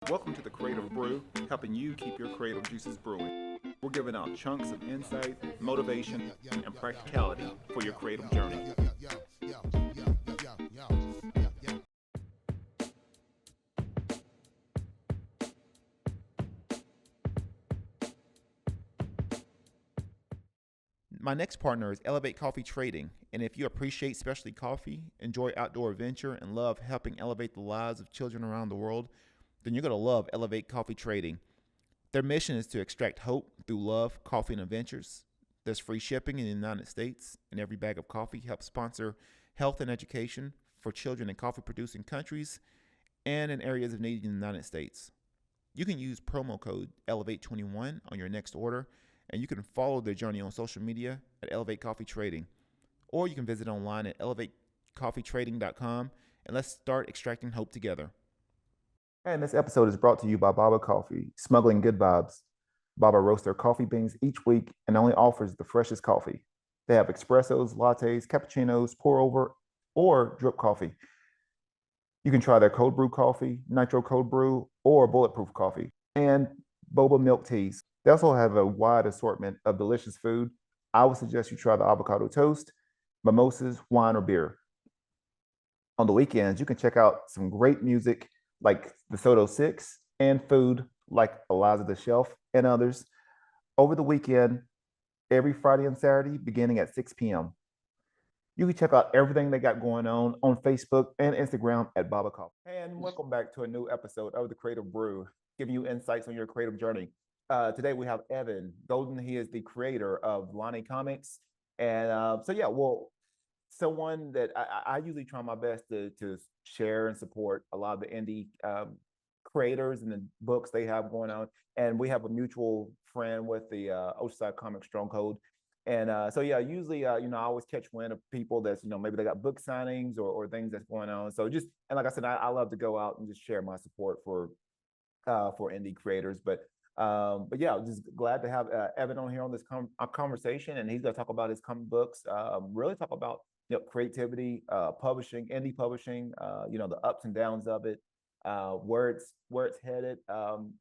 Welcome to the Creative Brew, helping you keep your creative juices brewing. We're giving out chunks of insight, motivation, and practicality for your creative journey. My next partner is Elevate Coffee Trading, and if you appreciate specialty coffee, enjoy outdoor adventure, and love helping elevate the lives of children around the world, then you're going to love Elevate Coffee Trading. Their mission is to extract hope through love, coffee, and adventures. There's free shipping in the United States, and every bag of coffee helps sponsor health and education for children in coffee-producing countries and in areas of need in the United States. You can use promo code Elevate21 on your next order, and you can follow their journey on social media at Elevate Coffee Trading. Or you can visit online at elevatecoffeetrading.com, and let's start extracting hope together. And this episode is brought to you by Baba Coffee, smuggling good vibes. Baba roasts their coffee beans each week and only offers the freshest coffee. They have espressos, lattes, cappuccinos, pour over, or drip coffee. You can try their cold brew coffee, nitro cold brew, or bulletproof coffee, and boba milk teas. They also have a wide assortment of delicious food. I would suggest you try the avocado toast, mimosas, wine, or beer. On the weekends, you can check out some great music like the Soto Six and food like Eliza the Shelf and others over the weekend, every Friday and Saturday, beginning at 6 p.m. You can check out everything they got going on Facebook and Instagram at Baba Coffee. And welcome back to a new episode of The Creative Brew, giving you insights on your creative journey. Today we have Evan Golden. He is the creator of Lani Comics. And someone that I usually try my best to share and support a lot of the indie creators and the books they have going on. And we have a mutual friend with the Oceanside Comic Stronghold. And usually, I always catch wind of people that's, maybe they got book signings or things that's going on. So and like I said, I love to go out and just share my support for indie creators. But yeah, just glad to have Evan on here on this conversation, and he's going to talk about his comic books, really talk about creativity, publishing, indie publishing, the ups and downs of it, where it's headed,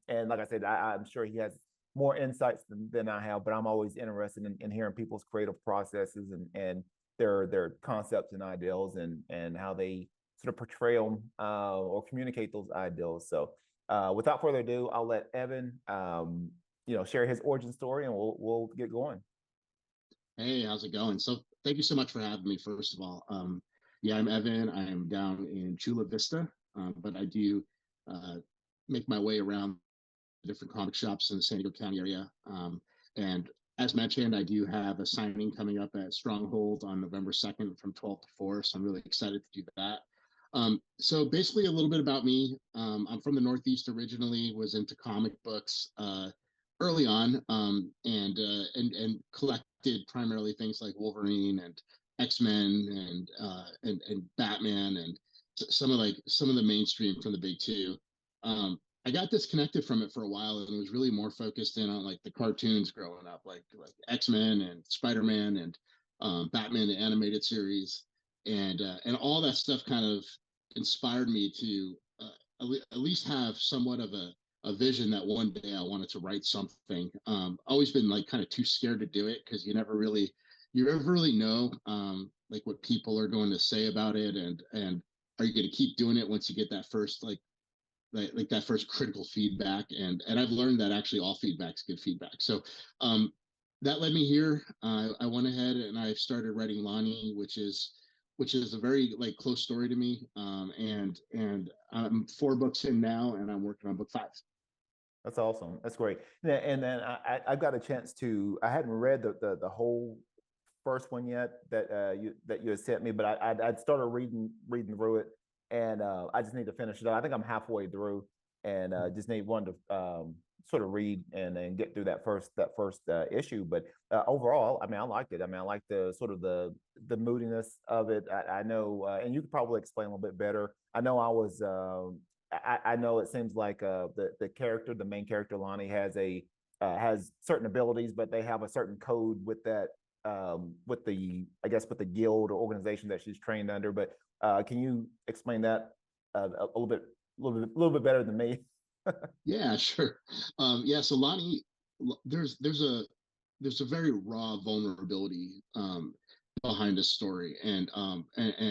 and like I said, I'm sure he has more insights than I have, but I'm always interested in hearing people's creative processes and their concepts and ideals and how they sort of portray them or communicate those ideals. So without further ado, I'll let Evan share his origin story, and we'll get going. Hey, how's it going? So thank you so much for having me, first of all. Yeah, I'm Evan. I am down in Chula Vista, but I do make my way around different comic shops in the San Diego County area. And as mentioned, I do have a signing coming up at Stronghold on November 2nd from 12 to 4. So I'm really excited to do that. So basically a little bit about me. I'm from the Northeast originally, was into comic books early on, and collected primarily things like Wolverine and X-Men and Batman and some of the mainstream from the big two. I got disconnected from it for a while and was really more focused in on like the cartoons growing up, like X-Men and Spider-Man and Batman the animated series, and all that stuff kind of inspired me to at least have somewhat of a vision that one day I wanted to write something. Always been like kind of too scared to do it because you never really know like what people are going to say about it, and are you going to keep doing it once you get that first like that first critical feedback, and I've learned that actually all feedback's good feedback. So that led me here. I went ahead and I started writing Lani, which is a very like close story to me. And I'm 4 books in now, and I'm working on book 5. That's awesome. That's great. And then I've got a chance to. I hadn't read the whole first one yet that you had sent me, but I'd started reading through it, and I just need to finish it. I think I'm halfway through, and just need one to sort of read and then get through that first issue. But overall, I mean, I liked it. I mean, I like the sort of the moodiness of it. I know, and you could probably explain a little bit better. I know I was. I know it seems like the main character Lani has certain abilities, but they have a certain code with that with the guild or organization that she's trained under. But can you explain that a little bit better than me? Yeah, sure. Yeah, so Lani, there's a very raw vulnerability behind this story, and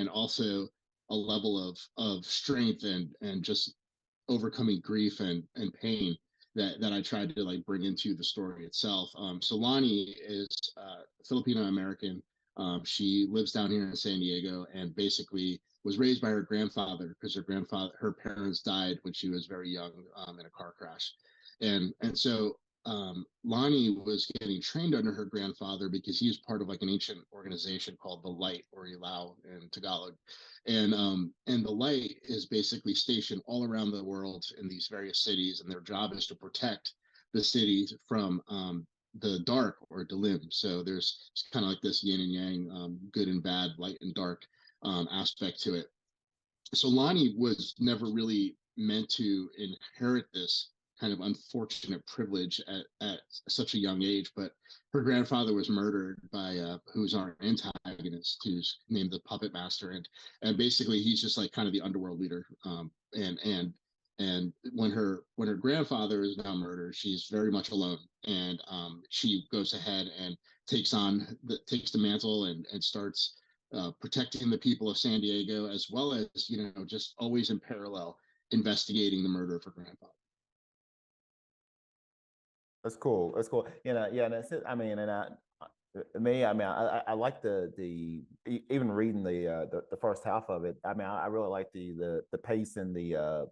also a level of strength and just overcoming grief and pain that I tried to like bring into the story itself. So Lani is Filipino American. She lives down here in San Diego and basically was raised by her grandfather because her parents died when she was very young in a car crash, and so Lani was getting trained under her grandfather because he was part of like an ancient organization called the Light or Ilau in Tagalog, and the Light is basically stationed all around the world in these various cities, and their job is to protect the cities from the dark or Dilim. So there's kind of like this yin and yang, good and bad, light and dark aspect to it. So Lani was never really meant to inherit this kind of unfortunate privilege at such a young age, but her grandfather was murdered by who's our antagonist, who's named the Puppet Master, and basically he's just like kind of the underworld leader. And when her grandfather is now murdered, she's very much alone, and she goes ahead and takes the mantle and starts protecting the people of San Diego, as well as just always in parallel investigating the murder of her grandfather. That's cool. That's cool. Yeah, and that's it. I mean, and me, I mean, I like even reading the first half of it. I mean, I really like the pace and the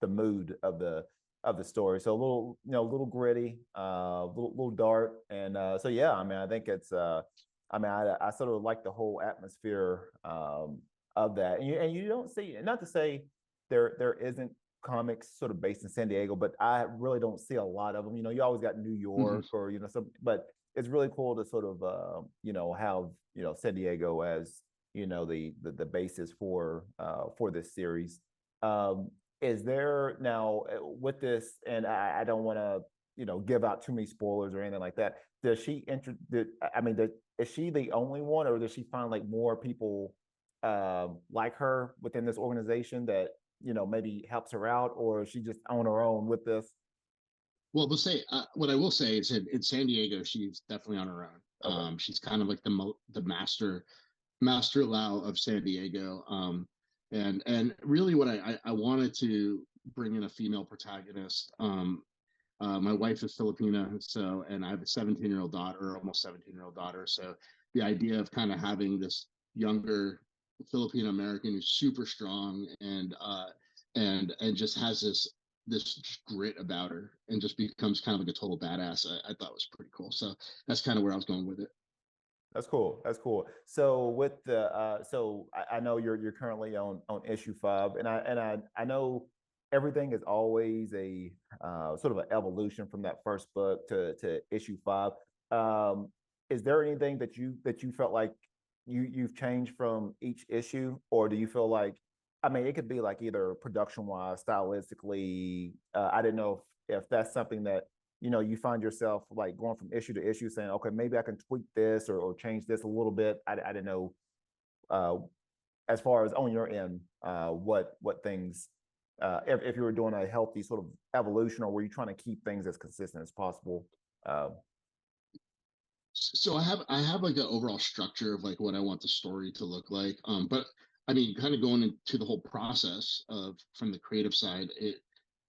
mood of the story. So a little, a little gritty, little dark, and so yeah. I mean, I think it's. I mean, I sort of like the whole atmosphere of that, and you don't see. Not to say there isn't comics sort of based in San Diego, but I really don't see a lot of them. You always got New Mm-hmm. York or some, but it's really cool to sort of have San Diego as the basis for this series. Um, is there now with this, and I don't want to give out too many spoilers or anything like that. Does she I mean, is she the only one, or does she find like more people like her within this organization that maybe helps her out, or is she just on her own with this? Well, what I will say is in San Diego, she's definitely on her own. Okay. She's kind of like the master Lao of San Diego. And really, what I wanted to bring in a female protagonist. My wife is Filipina, so and I have a 17-year-old daughter, almost 17-year-old daughter. So the idea of kind of having this younger Filipino American who's super strong and just has this grit about her and just becomes kind of like a total badass. I thought was pretty cool. So that's kind of where I was going with it. That's cool. That's cool. So with the so I know you're currently on issue 5, and I know everything is always a sort of an evolution from that first book to issue 5. Is there anything that you felt like you've changed from each issue, or do you feel like, I mean, it could be like either production wise, stylistically. I didn't know if that's something that you find yourself like going from issue to issue saying, okay, maybe I can tweak this or change this a little bit. I didn't know uh, as far as on your end, what things, if you were doing a healthy sort of evolution, or were you trying to keep things as consistent as possible? Uh, So I have like an overall structure of like what I want the story to look like. But I mean, kind of going into the whole process of from the creative side,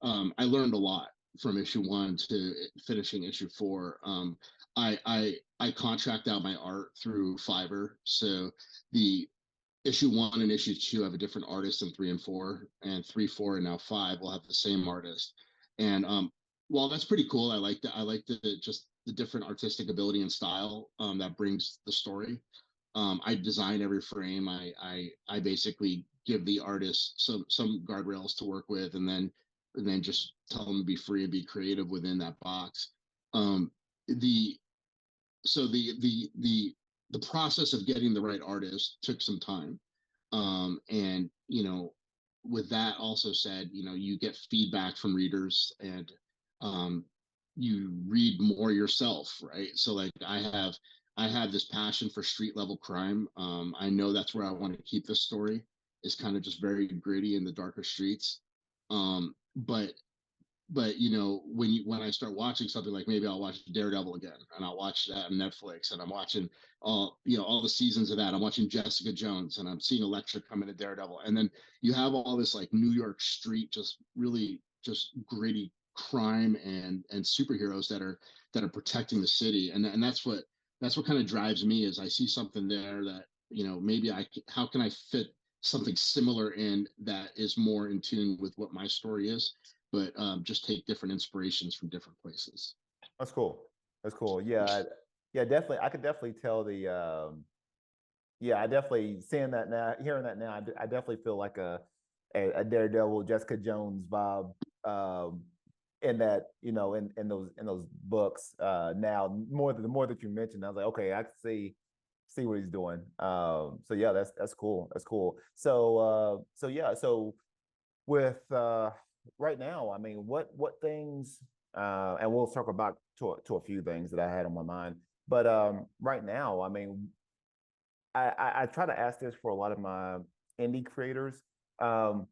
I learned a lot from issue 1 to finishing issue 4. I contract out my art through Fiverr, so the issue 1 and issue 2 have a different artist than 3 and 4, and 3, 4, and now 5 will have the same artist. And while that's pretty cool, I like that. I like the just the different artistic ability and style that brings the story. I design every frame. I basically give the artist some guardrails to work with, and then just tell them to be free and be creative within that box. Um, the so the process of getting the right artist took some time, and with that also said, you get feedback from readers, and um, you read more yourself, right? So like I have this passion for street level crime. I know that's where I want to keep this story, is kind of just very gritty in the darker streets. But but when I start watching something, like maybe I'll watch Daredevil again, and I'll watch that on Netflix, and I'm watching all the seasons of that. I'm watching Jessica Jones, and I'm seeing Elektra come into Daredevil, and then you have all this like New York street, just really just gritty crime and superheroes that are protecting the city, and that's what kind of drives me, is I see something there that maybe how can I fit something similar in that is more in tune with what my story is, but just take different inspirations from different places. That's cool. That's cool. Yeah, yeah, definitely. I could definitely tell yeah, I definitely seeing that now, hearing that now. I definitely feel like a Daredevil, Jessica Jones vibe, um, in that, in those books. Now, the more that you mentioned, I was like, okay, I can see what he's doing. So yeah, that's cool. That's cool. So yeah, so with right now, I mean, what things, and we'll circle back to a few things that I had on my mind. But right now, I mean, I try to ask this for a lot of my indie creators. Um,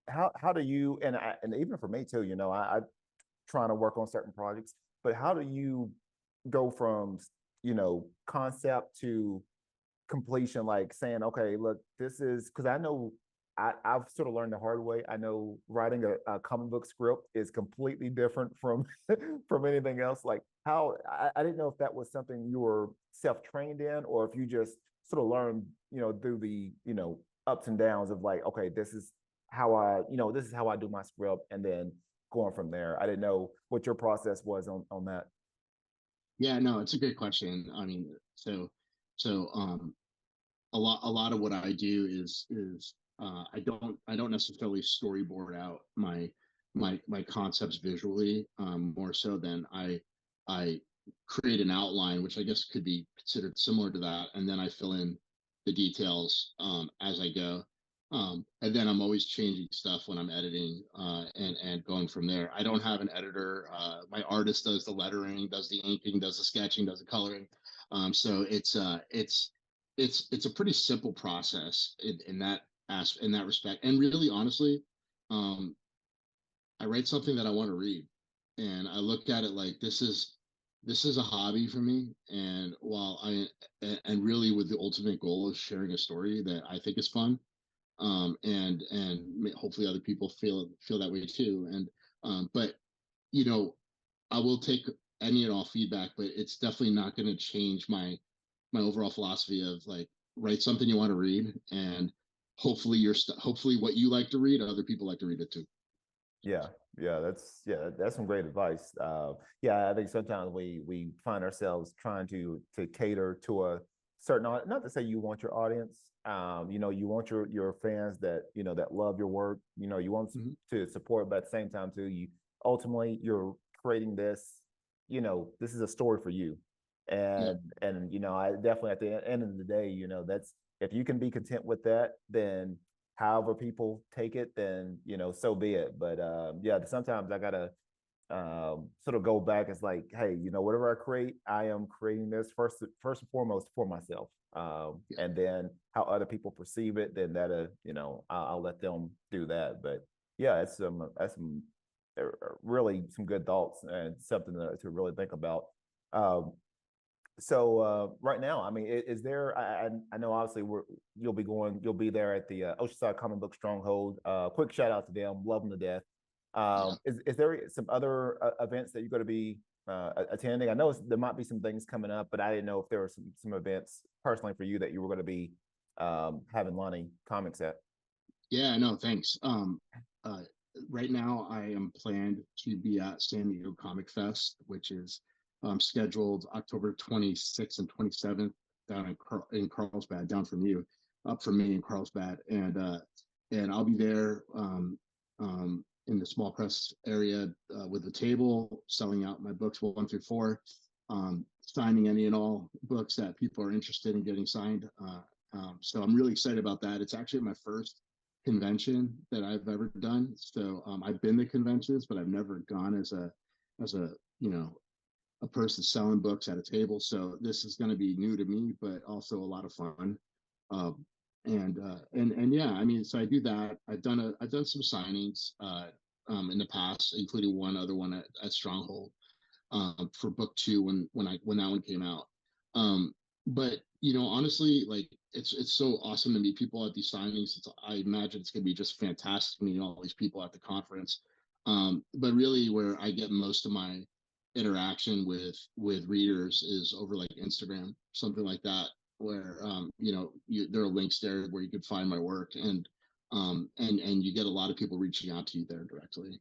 how do you, and even for me too, I trying to work on certain projects, but how do you go from concept to completion, like saying, okay, look, this is because I know I've sort of learned the hard way. I know writing a comic book script is completely different from from anything else. Like how I didn't know if that was something you were self-trained in, or if you just sort of learned, through the, ups and downs of like, okay, this is how I do my script, and then going from there. I didn't know what your process was on that. Yeah, no, it's a great question. I mean, so a lot of what I do is I don't necessarily storyboard out my concepts visually, more so than I create an outline, which I guess could be considered similar to that, and then I fill in the details as I go. And then I'm always changing stuff when I'm editing, and going from there. I don't have an editor. My artist does the lettering, does the inking, does the sketching, does the coloring. So it's a pretty simple process in that respect. And really, honestly, um, I write something that I want to read, and I look at it like this is a hobby for me. And and really with the ultimate goal of sharing a story that I think is fun, and hopefully other people feel that way too. And but you know, I will take any and all feedback, but it's definitely not going to change my overall philosophy of like, write something you want to read, and hopefully what you like to read, other people like to read it too. Yeah, that's some great advice. Yeah, I think sometimes we find ourselves trying to cater to a certain, not to say you want your audience, you want your fans that that love your work, you want Mhm. to support, but at the same time too, you ultimately you're creating this, this is a story for you, Yeah, and I definitely at the end of the day, that's if you can be content with that, then however people take it, then so be it. But yeah, sometimes I gotta sort of go back. It's like, hey, whatever I create, I am creating this first and foremost for myself. yeah, And then how other people perceive it, then that I'll let them do that. But yeah, that's some really some good thoughts and something to really think about. Um, so right now, I mean, is there? I know obviously you'll be there at the Oceanside Comic Book Stronghold. Quick shout out to them, love them to death. yeah. Is there some other events that you're going to be attending? I know there might be some things coming up, but I didn't know if there were some events personally for you that you were going to be having Lani Comics at. Yeah, no, thanks. Uh, right now, I am planned to be at San Diego Comic Fest, which is scheduled October 26th and 27th down in Carlsbad, down from you, up from me in Carlsbad, and I'll be there, in the small press area, with a table, selling out my books 1 through 4, signing any and all books that people are interested in getting signed. So I'm really excited about that. It's actually my first convention that I've ever done. So I've been to conventions, but I've never gone as a a person selling books at a table. So this is going to be new to me, but also a lot of fun. And yeah, I mean, so I do that. I've done some signings. in the past, including one other one at Stronghold for book two when that one came out. But honestly, like it's so awesome to meet people at these signings. I imagine it's gonna be just fantastic meeting all these people at the conference. But really, where I get most of my interaction with readers is over like Instagram, something like that, where there are links there where you can find my work, and you get a lot of people reaching out to you there directly.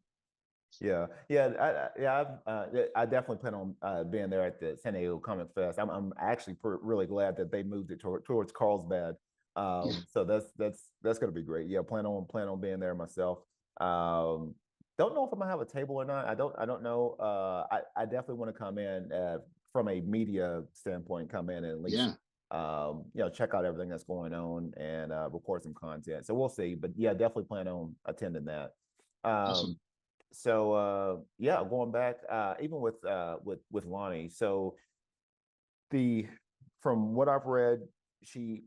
Yeah, I definitely plan on being there at the San Diego Comic Fest. I'm actually really glad that they moved it towards Carlsbad. Yeah. So that's gonna be great. Yeah, plan on being there myself. Don't know if I'm gonna have a table or not. I don't know. I definitely want to come in from a media standpoint, come in and at least Yeah. check out everything that's going on and record some content. So we'll see. But yeah, definitely plan on attending that. Um, Awesome. so yeah, going back, even with Lani. So the from what I've read, she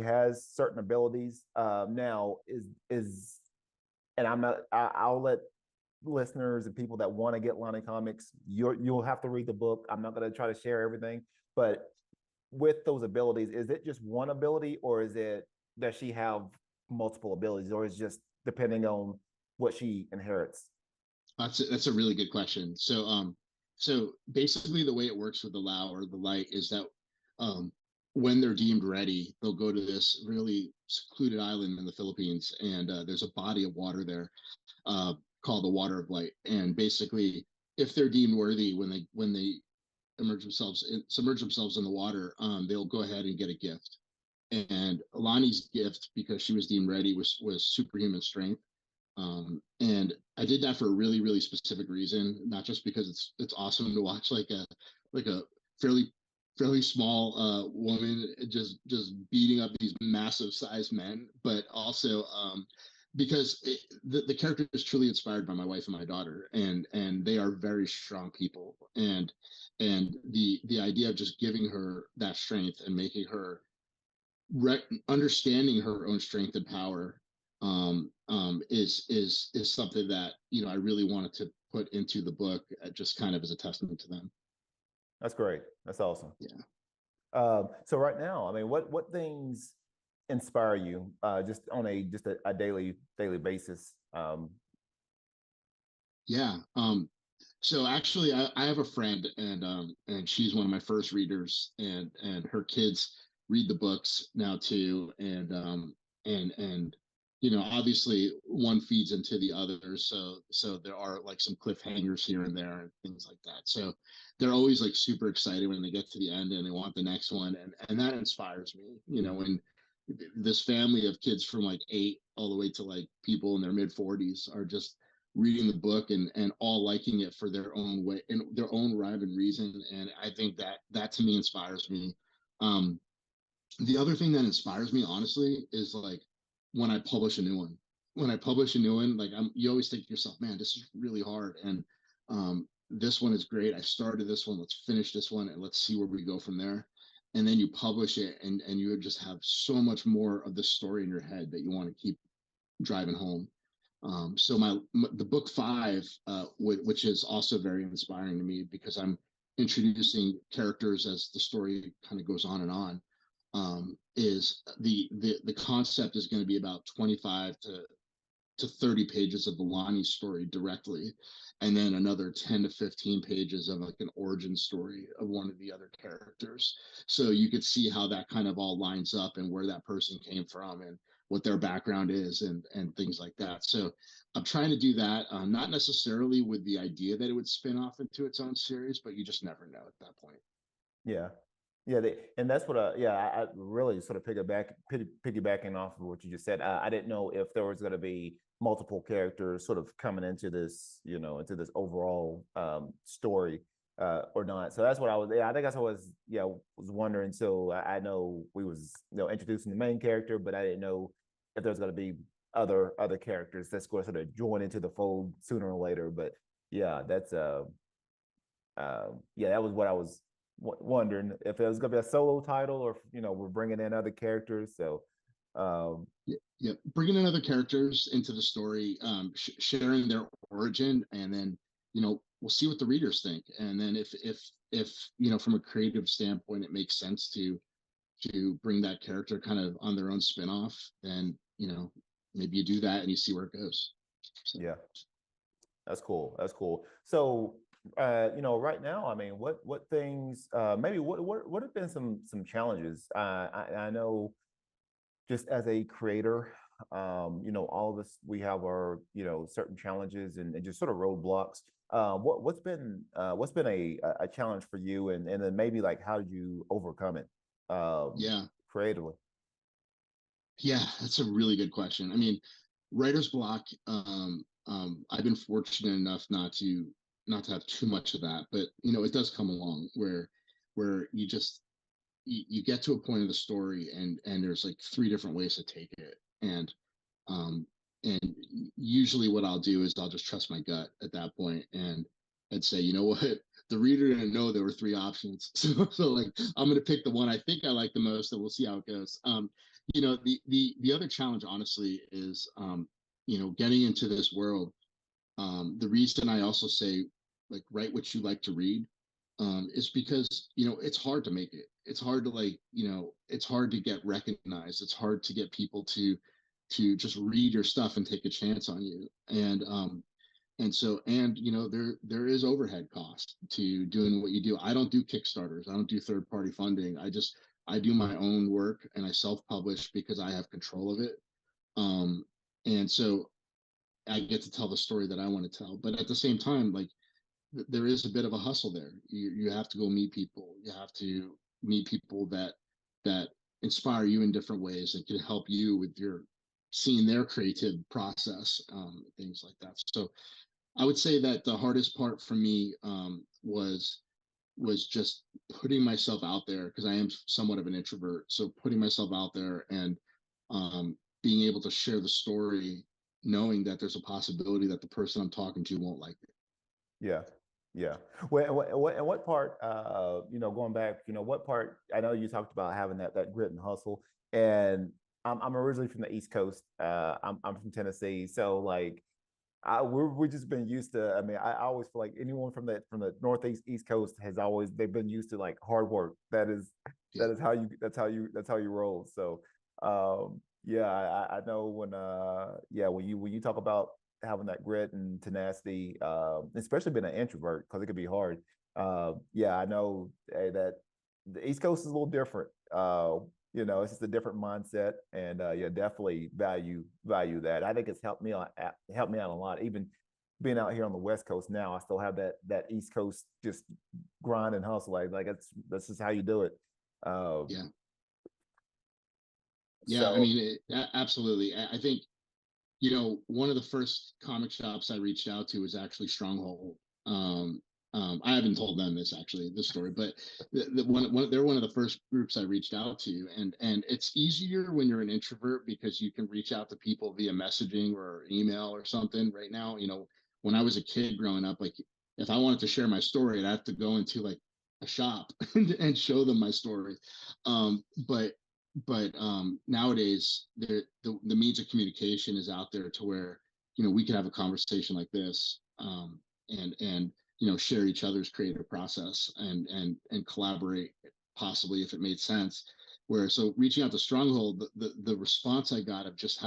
has certain abilities. Now is and I'll let listeners and people that want to get Lani Comics, you'll have to read the book. I'm not going to try to share everything, but with those abilities, is it just one ability, or is it does she have multiple abilities, or is it just depending on what she inherits? That's a really good question. So basically, the way it works with the Lao or the light is that um, when they're deemed ready, they'll go to this really secluded island in the Philippines, and there's a body of water there uh, called the Water of Light. And basically, if they're deemed worthy when they submerge themselves in the water, they'll go ahead and get a gift. And Alani's gift, because she was deemed ready, was superhuman strength. And I did that for a really, really specific reason, not just because it's awesome to watch like a fairly fairly small woman just beating up these massive sized men, but also because the character is truly inspired by my wife and my daughter, and they are very strong people, and the idea of just giving her that strength and making her understanding her own strength and power is something that I really wanted to put into the book, just kind of as a testament to them. That's great. That's awesome. Yeah, So right now, I mean, what things inspire you just on a daily basis? yeah. So actually, I have a friend, and she's one of my first readers, and her kids read the books now too, and obviously one feeds into the other, so there are like some cliffhangers here and there and things like that. So they're always like super excited when they get to the end and they want the next one, and that inspires me. When this family of kids from like 8 all the way to like people in their mid 40s are just reading the book and all liking it for their own way and their own rhyme and reason, and I think that to me inspires me. um the other thing that inspires me, honestly, is like when I publish a new one. When I publish a new one, like you always think to yourself, man, this is really hard, and this one is great. I started this one. Let's finish this one, and let's see where we go from there. And then you publish it, and you just have so much more of the story in your head that you want to keep driving home. So the book five, which is also very inspiring to me because I'm introducing characters as the story kind of goes on and on. Is the concept is going to be about 25 to 30 pages of the Lani story directly, and then another 10 to 15 pages of like an origin story of one of the other characters. So you could see how that kind of all lines up and where that person came from and what their background is and things like that. So I'm trying to do that, not necessarily with the idea that it would spin off into its own series, but you just never know at that point. Yeah. Yeah, and that's what I really sort of piggybacking off of what you just said. I didn't know if there was going to be multiple characters sort of coming into this, into this overall story or not. So that's what I was. Yeah, I think that's what I was wondering. So I know we was introducing the main character, but I didn't know if there's going to be other characters that's going to sort of join into the fold sooner or later. But yeah, that's yeah, that was what I was wondering if it was going to be a solo title or if, we're bringing in other characters. So Yeah, bringing in other characters into the story, sharing their origin, and then we'll see what the readers think. And then if from a creative standpoint it makes sense to bring that character kind of on their own spin-off, then maybe you do that and you see where it goes. So. Yeah, that's cool. That's cool. So, right now, I mean, what things, maybe what have been some challenges? I know just as a creator, all of us, we have our, certain challenges and just sort of roadblocks. What's been a challenge for you, and then maybe like how did you overcome it, Yeah, creatively? yeah, that's a really good question. I mean, writer's block. I've been fortunate enough not to have too much of that, but it does come along where you get to a point of the story, and there's like three different ways to take it, um and usually what I'll do is I'll just trust my gut at that point, and say, you know what, the reader didn't know there were three options, so like I'm gonna pick the one I think I like the most, and we'll see how it goes. The other challenge, honestly, is getting into this world. The reason I also say, like, write what you like to read, is because it's hard to make it. It's hard to, like, it's hard to get recognized. It's hard to get people to just read your stuff and take a chance on you. And there is overhead cost to doing what you do. I don't do Kickstarters. I don't do third party funding. I do my own work, and I self publish because I have control of it. And so I get to tell the story that I want to tell. But at the same time, like, there is a bit of a hustle there. You have to go meet people. You have to meet people that inspire you in different ways, that can help you with your seeing their creative process, things like that. So I would say that the hardest part for me, was just putting myself out there, because I am somewhat of an introvert. So putting myself out there, and being able to share the story, knowing that there's a possibility that the person I'm talking to won't like it. Yeah, yeah. Well, and what part, going back, what part? I know you talked about having that grit and hustle, and I'm originally from the East Coast. I'm from Tennessee, so like we're just been used to. I mean, I always feel like anyone from the Northeast East Coast has always they've been used to like hard work. Yeah. That's how you roll. So yeah, I know when you talk about having that grit and tenacity, especially being an introvert because it could be hard. Yeah, I know that the East Coast is a little different. It's just a different mindset, and yeah, definitely value that. I think it's helped me out a lot. Even being out here on the West Coast now, I still have that East Coast just grind and hustle. Like that's just how you do it. Um, Yeah. Yeah, I so mean, absolutely. I think, one of the first comic shops I reached out to was actually Stronghold. Um, I haven't told them this, actually, this story, but they're one of the first groups I reached out to, and it's easier when you're an introvert because you can reach out to people via messaging or email or something. Right now, when I was a kid growing up, like, if I wanted to share my story, I'd have to go into like a shop and show them my story. Um, but nowadays the means of communication is out there to where we can have a conversation like this, and share each other's creative process, and collaborate, possibly, if it made sense. Where, so reaching out to Stronghold, the response I got of just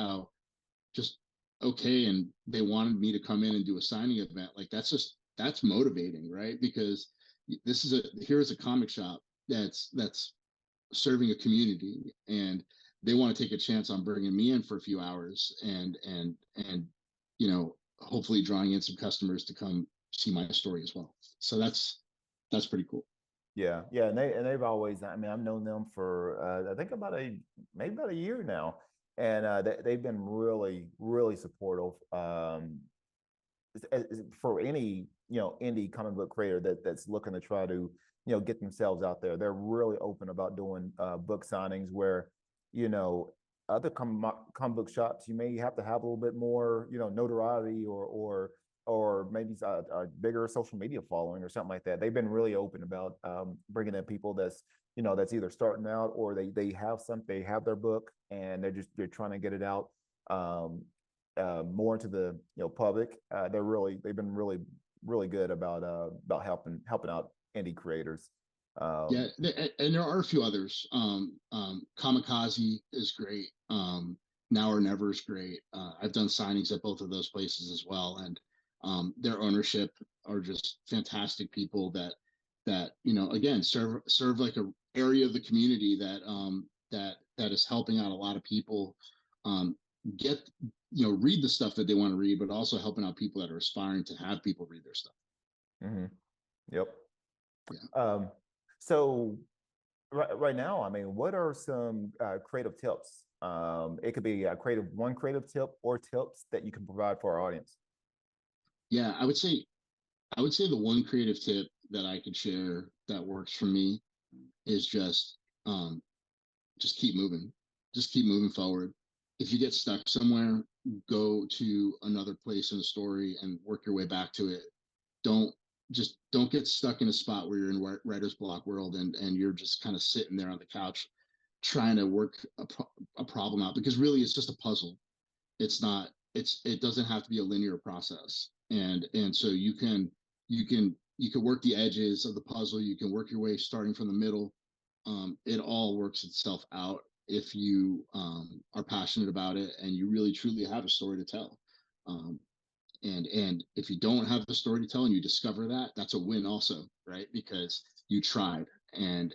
okay, and they wanted me to come in and do a signing event, like, that's motivating, right? Because here's a comic shop that's serving a community, and they want to take a chance on bringing me in for a few hours, and hopefully drawing in some customers to come see my story as well. So that's pretty cool. yeah, yeah, and they've always. I mean, I've known them for I think maybe about a year now, and they've been really really supportive. For any indie comic book creator that's looking to try to get themselves out there, they're really open about doing book signings where you know other comic book shops you may have to have a little bit more notoriety or or maybe a bigger social media following or something like that. They've been really open about bringing in people that's that's either starting out or they have their book and they're trying to get it out more into the public. They've been really good about helping out indie creators. Yeah, and there are a few others. Kamikaze is great. Now or Never is great. I've done signings at both of those places as well, and their ownership are just fantastic people that again serve like a area of the community that is helping out a lot of people get read the stuff that they want to read, but also helping out people that are aspiring to have people read their stuff. Mm-hmm. Yep. Yeah. So right now, I mean, what are some creative tips? It could be one creative tip or tips that you can provide for our audience. Yeah, I would say the one creative tip that I could share that works for me is just keep moving. Just keep moving forward. If you get stuck somewhere, go to another place in the story and work your way back to it. Don't don't get stuck in a spot where you're in writer's block world and you're just kind of sitting there on the couch trying to work a problem out, because really it's just a puzzle. It's not it doesn't have to be a linear process, and so you can work the edges of the puzzle. You can work your way starting from the middle. It all works itself out if you are passionate about it and you really truly have a story to tell. um, and if you don't have the story to tell and you discover that, that's a win also, right? Because you tried, and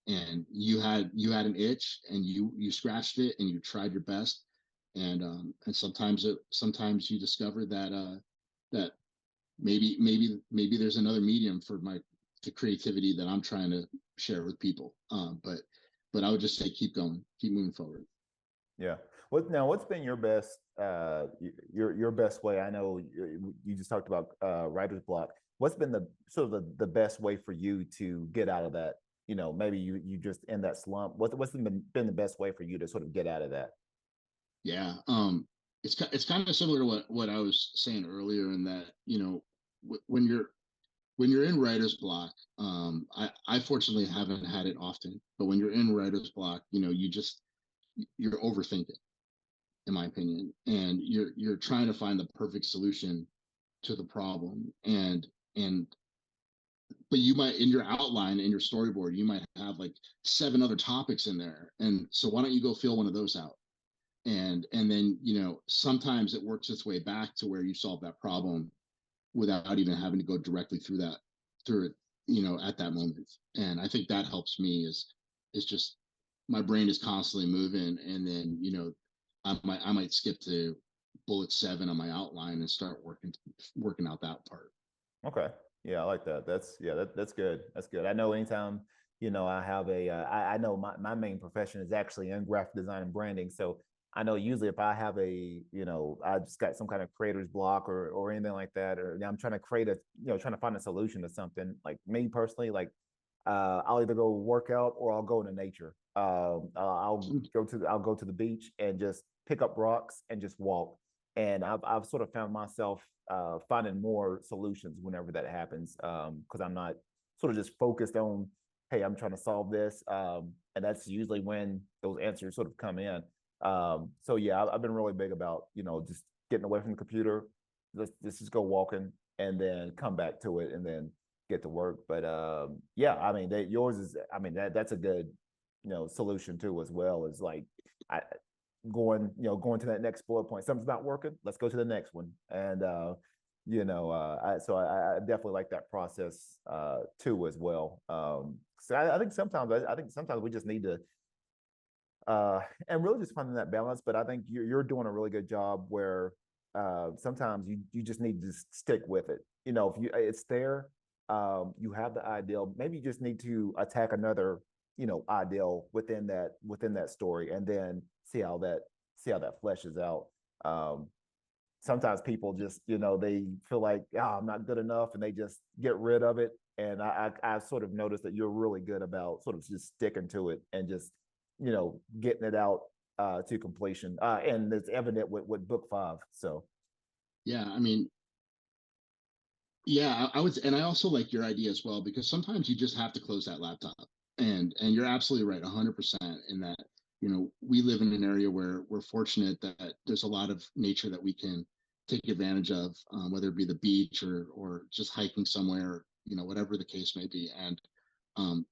you had an itch and you scratched it and you tried your best. And sometimes you discover that maybe there's another medium for the creativity that I'm trying to share with people. But I would just say keep going, keep moving forward. Yeah. What's been your best your best way? I know you just talked about writer's block. What's been the sort of the best way for you to get out of that? Maybe you just in that slump. What's been the best way for you to sort of get out of that? Yeah. It's kind of similar to what I was saying earlier, in that when you're in writer's block, I fortunately haven't had it often, but when you're in writer's block, you're overthinking, in my opinion, and you're trying to find the perfect solution to the problem. And but you might, in your outline, in your storyboard, you might have like 7 other topics in there, and so why don't you go fill one of those out? And then sometimes it works its way back to where you solve that problem without even having to go directly through it, at that moment. And I think that helps me, is just my brain is constantly moving, and then I might skip to bullet 7 on my outline and start working out that part. Okay. Yeah, I like that. That's good. That's good. I know anytime, I have I know my main profession is actually in graphic design and branding. So I know usually if I have I just got some kind of creator's block or anything like that, or I'm trying to trying to find a solution to something. Like me personally, like I'll either go work out or I'll go into nature. I'll go to the beach and just pick up rocks and just walk. And I've sort of found myself finding more solutions whenever that happens, because I'm not sort of just focused on, hey, I'm trying to solve this, and that's usually when those answers sort of come in. So yeah, I've been really big about just getting away from the computer, let's just go walking, and then come back to it, and then get to work. But yeah, I mean, yours is, I mean, that's a good solution too, as well as like I, going to that next bullet point. Something's not working, let's go to the next one. And I definitely like that process too, as well. So I think sometimes we just need to and really just finding that balance. But I think you're doing a really good job where sometimes you just need to just stick with it. If it's there, you have the ideal. Maybe you just need to attack another ideal within that story, and then see how that fleshes out. Sometimes people just they feel like, I'm not good enough, and they just get rid of it. And I sort of noticed that you're really good about sort of just sticking to it and just getting it out to completion. And it's evident with book 5. So Yeah, I mean, Yeah, I would, and I also like your idea as well, because sometimes you just have to close that laptop, and you're absolutely right, 100% in that. We live in an area where we're fortunate that there's a lot of nature that we can take advantage of, whether it be the beach or just hiking somewhere, whatever the case may be. And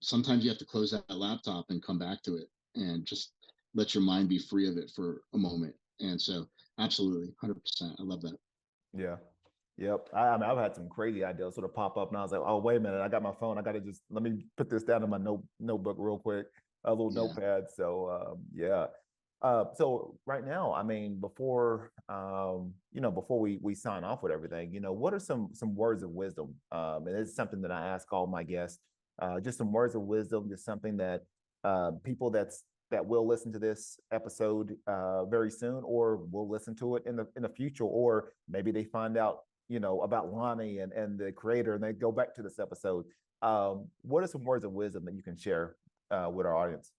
sometimes you have to close that laptop and come back to it and just let your mind be free of it for a moment. And so, absolutely, 100%, I love that. Yeah. Yep. I mean, I've had some crazy ideas sort of pop up, and I was like, oh, wait a minute, I got my phone. I got to just let me put this down in my notebook real quick, a little Yeah. notepad. So, yeah. So right now, I mean, before we sign off with everything, what are some words of wisdom? And it's something that I ask all my guests. Just some words of wisdom, just something that people that will listen to this episode very soon, or will listen to it in the future, or maybe they find out about Lani and the creator, and they go back to this episode. What are some words of wisdom that you can share with our audience?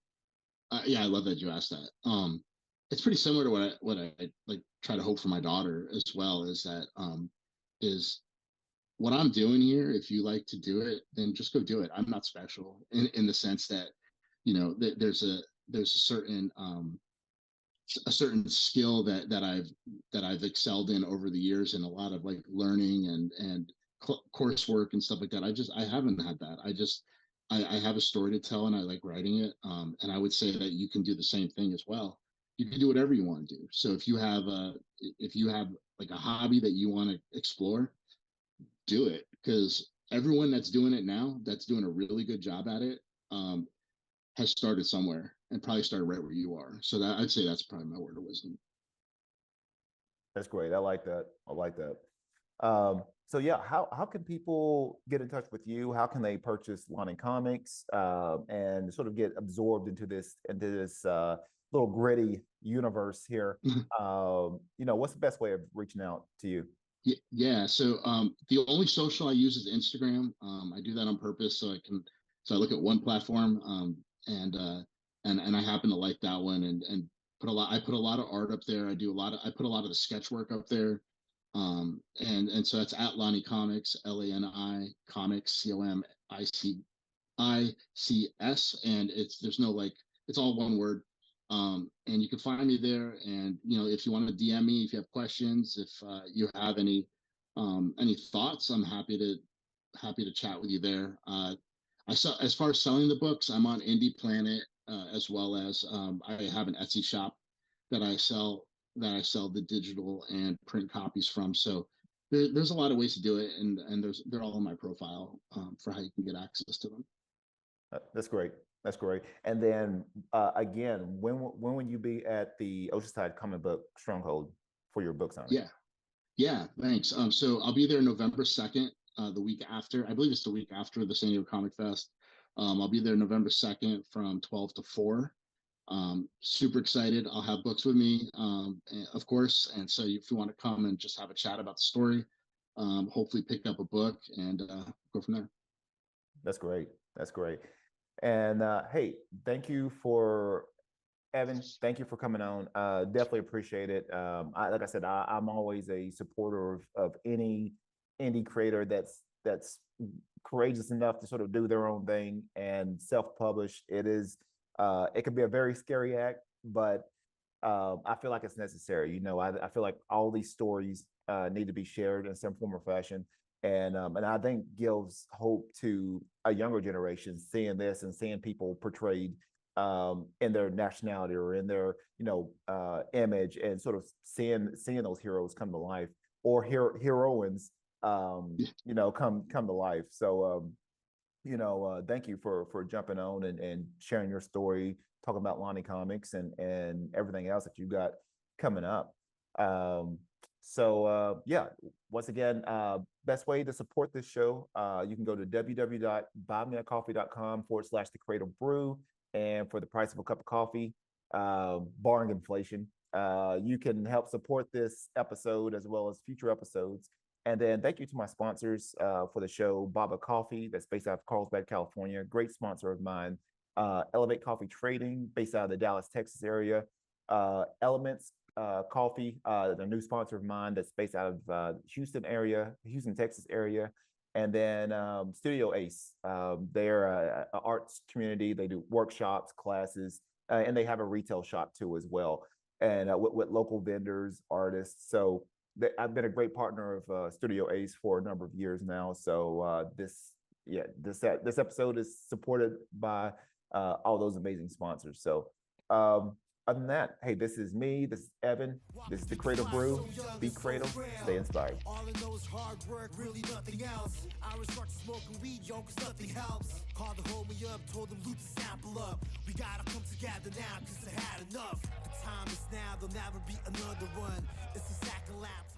Yeah, I love that you asked that. It's pretty similar to what I like try to hope for my daughter as well. Is what I'm doing here. If you like to do it, then just go do it. I'm not special in the sense that there's a certain skill that I've excelled in over the years, and a lot of like learning and coursework and stuff like that. I haven't had that. I have a story to tell, and I like writing it. And I would say that you can do the same thing as well. You can do whatever you want to do. So if you have like a hobby that you want to explore, do it, because everyone that's doing it now, that's doing a really good job at it, um, has started somewhere and probably started right where you are. So that I'd say that's probably my word of wisdom. That's great. I like that. I like that. So yeah, how can people get in touch with you? How can they purchase Lani Comics and sort of get absorbed into this little gritty universe here? What's the best way of reaching out to you? Yeah. So the only social I use is Instagram. I do that on purpose so I look at one platform, and and I happen to like that one, and I put a lot of art up there. I put a lot of the sketch work up there. And so that's at Lani Comics, Lani Comics, Comics, and there's no like, it's all one word. And you can find me there. And if you want to DM me, if you have questions, if you have any thoughts, I'm happy to chat with you there. As far as selling the books, I'm on Indie Planet, as well as I have an Etsy shop that I sell the digital and print copies from. So there's a lot of ways to do it, and they're all in my profile, for how you can get access to them. That's great. That's great. And then again, when will you be at the Oceanside Comic Book Stronghold for your book signing? Yeah, yeah, thanks. So I'll be there November 2nd, the week after. I believe it's the week after the San Diego Comic Fest. I'll be there November 2nd from 12 to 4. Super excited. I'll have books with me, of course. And so if you want to come and just have a chat about the story, hopefully pick up a book and go from there. That's great. That's great. And hey, thank you for Evan. Thank you for coming on. Definitely appreciate it. Like I said, I'm always a supporter of any indie creator that's courageous enough to sort of do their own thing and self-publish. It can be a very scary act, but I feel like it's necessary. I feel like all these stories need to be shared in some form or fashion, and I think gives hope to a younger generation seeing this and seeing people portrayed in their nationality or in their image, and sort of seeing those heroes come to life, or heroines come to life. So thank you for jumping on and sharing your story, talking about Lani Comics and everything else that you got coming up. Yeah, once again, best way to support this show, you can go to www.buymeacoffee.com/the creative brew. And for the price of a cup of coffee, barring inflation, you can help support this episode as well as future episodes. And then thank you to my sponsors for the show, Baba Coffee, that's based out of Carlsbad, California, great sponsor of mine. Elevate Coffee Trading, based out of the Dallas, Texas area. Elements Coffee, the new sponsor of mine that's based out of Houston, Texas area. And then Studio Ace, they're a arts community. They do workshops, classes, and they have a retail shop too as well, and with local vendors, artists. So I've been a great partner of Studio Ace for a number of years now. So this episode is supported by all those amazing sponsors. So other than that, hey, this is me. This is Evan. This is the Cradle Brew. Be cradle, stay inspired. All I know is hard work, really nothing else. I resort to smoking weed, yo, cause nothing helps. Called to hold me up, told them loot the sample up. We gotta come together now, cause I had enough. The time is now, there'll never be another one. It's a SOUNDCLOUD.